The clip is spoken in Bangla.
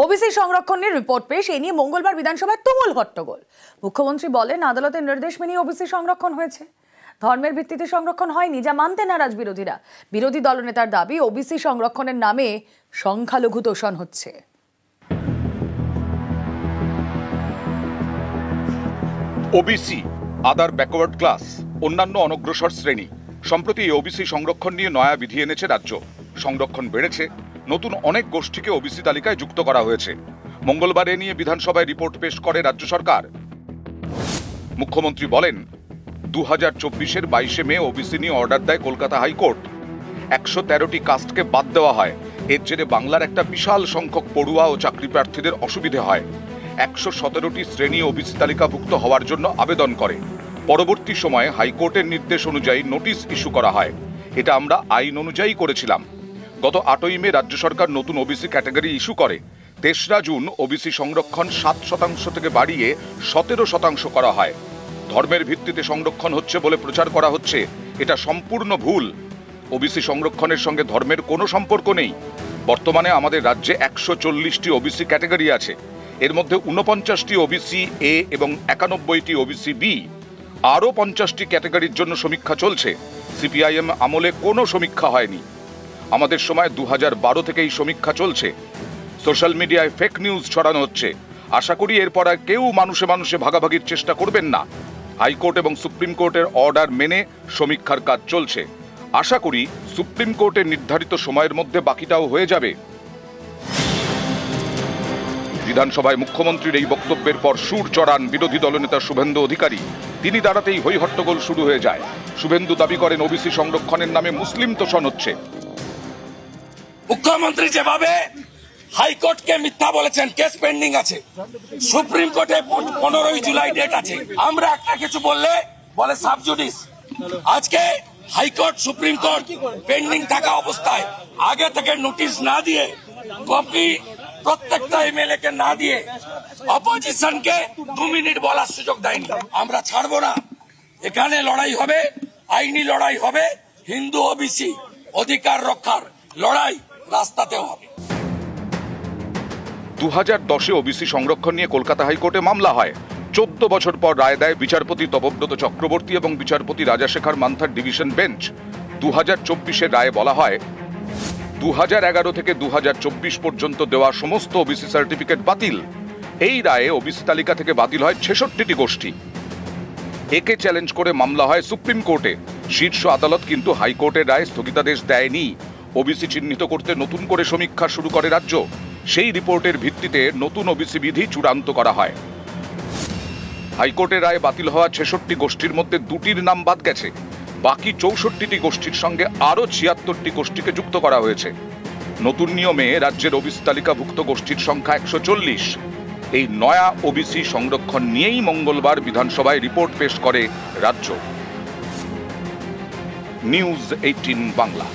ওবিসি সংরক্ষণের রিপোর্ট পেশ এ নিয়ে মঙ্গলবার বিধানসভায় তুমুল হট্টগোল। মুখ্যমন্ত্রী বলেন, আদালতের নির্দেশ মেনে ওবিসি সংরক্ষণ হয়েছে, ধর্মের ভিত্তিতে সংরক্ষণ হয়নি, যা মানতে নারাজ বিরোধীরা। বিরোধী দলনেতার দাবি, ওবিসি সংরক্ষণের নামে সংখ্যালঘু তোষণ হচ্ছে। ওবিসি, আদার ব্যাকওয়ার্ড ক্লাস, অন্যান্য অনগ্রসর শ্রেণী। সম্প্রতি ওবিসি সংরক্ষণ নিয়ে নয়া বিধি এনেছে রাজ্য। সংরক্ষণ বেড়েছে, নতুন অনেক গোষ্ঠীকে ওবিসি তালিকায় যুক্ত করা হয়েছে। মঙ্গলবার এ নিয়ে বিধানসভায় রিপোর্ট পেশ করে রাজ্য সরকার। মুখ্যমন্ত্রী বলেন, 2024-এর 22শে মে ওবিসি নিয়ে অর্ডার দেয় কলকাতা হাইকোর্ট। 113টি কাস্টকে বাদ দেওয়া হয়। এর জেরে বাংলার একটা বিশাল সংখ্যক পড়ুয়া ও চাকরি প্রার্থীদের অসুবিধে হয়। 117টি শ্রেণী ওবিসি তালিকাভুক্ত হওয়ার জন্য আবেদন করে। পরবর্তী সময়ে হাইকোর্টের নির্দেশ অনুযায়ী নোটিশ ইস্যু করা হয়। এটা আমরা আইন অনুযায়ী করেছিলাম। গত 8ই মে রাজ্য সরকার নতুন ওবিসি ক্যাটাগরি ইস্যু করে। 3রা জুন ওবিসি সংরক্ষণ 7% থেকে বাড়িয়ে 17% করা হয়। ধর্মের ভিত্তিতে সংরক্ষণ হচ্ছে বলে প্রচার করা হচ্ছে, এটা সম্পূর্ণ ভুল। ওবিসি সংরক্ষণের সঙ্গে ধর্মের কোনো সম্পর্ক নেই। বর্তমানে আমাদের রাজ্যে 140টি ওবিসি ক্যাটাগরি আছে। এর মধ্যে 49টি ওবিসি এ এবং 91টি ওবিসি বি। আরও 50টি ক্যাটাগরির জন্য সমীক্ষা চলছে। সিপিআইএম আমলে কোনো সমীক্ষা হয়নি। আমাদের সময় 2012 থেকে এই সমীক্ষা চলছে। সোশ্যাল মিডিয়ায় ফেক নিউজ ছড়ানো হচ্ছে। আশা করি এরপর আর কেউ মানুষে মানুষে ভাগাভাগির চেষ্টা করবেন না। হাইকোর্ট এবং সুপ্রিম কোর্টের অর্ডার মেনে সমীক্ষার কাজ চলছে। আশা করি সুপ্রিম কোর্টের নির্ধারিত সময়ের মধ্যে বাকিটাও হয়ে যাবে। বিধানসভায় মুখ্যমন্ত্রীর এই বক্তব্যের পর সুর চড়ান বিরোধী দলনেতা শুভেন্দু অধিকারী। তিনি দাঁড়াতেই হই হট্টগোল শুরু হয়ে যায়। শুভেন্দু দাবি করেন, ওবিসি সংরক্ষণের নামে মুসলিম তোষণ হচ্ছে। মুখ্যমন্ত্রী যেভাবে হাইকোর্টকে মিথ্যা বলেছেন, কেস পেন্ডিং আছে, সুপ্রিম কোর্টে 15ই জুলাই ডেট আছে, আমরা একটা কিছু বললে বলে সাবজুডিস। আজকে হাইকোর্ট সুপ্রিম কোর্ট পেন্ডিং থাকা অবস্থায় আগে থেকে নোটিশ না দিয়ে, কপি প্রত্যেকটা এমএলএ কে না দিয়ে, অপোজিশনকে 2 মিনিট বলার সুযোগ দেয়নি। আমরা ছাড়বো না। এখানে লড়াই হবে, আইনি লড়াই হবে, হিন্দু ওবিসি অধিকার রক্ষার লড়াই রাস্তাতেও হবে। 2010-এ ওবিসি সংরক্ষণ নিয়ে কলকাতা হাইকোর্টে মামলা হয়। 14 বছর পর রায় দেয় বিচারপতি তপব্রত চক্রবর্তী এবং বিচারপতি রাজাশেখর মান্থার ডিভিশন বেঞ্চ। 2024-এর রায়ে বলা হয়, 2011 থেকে 2024 পর্যন্ত দেওয়া সমস্ত ওবিসি সার্টিফিকেট বাতিল। এই রায়ে ওবিসি তালিকা থেকে বাতিল হয় 66টি গোষ্ঠী। একে চ্যালেঞ্জ করে মামলা হয় সুপ্রিম কোর্টে। শীর্ষ আদালত কিন্তু হাইকোর্টের রায়ে স্থগিতাদেশ দেয়নি। ওবিসি চিহ্নিত করতে নতুন করে সমীক্ষা শুরু করে রাজ্য। সেই রিপোর্টের ভিত্তিতে নতুন ওবিসি বিধি চূড়ান্ত করা হয়। হাইকোর্টের রায়ে বাতিল হওয়া 66টি গোষ্ঠীর মধ্যে 2টির নাম বাদ গেছে। বাকি 64টি গোষ্ঠীর সঙ্গে আরও 76টি গোষ্ঠীকে যুক্ত করা হয়েছে। নতুন নিয়মে রাজ্যের ওবিসি তালিকাভুক্ত গোষ্ঠীর সংখ্যা 140। এই নয়া ওবিসি সংরক্ষণ নিয়েই মঙ্গলবার বিধানসভায় রিপোর্ট পেশ করে রাজ্য। নিউজ 18 বাংলা।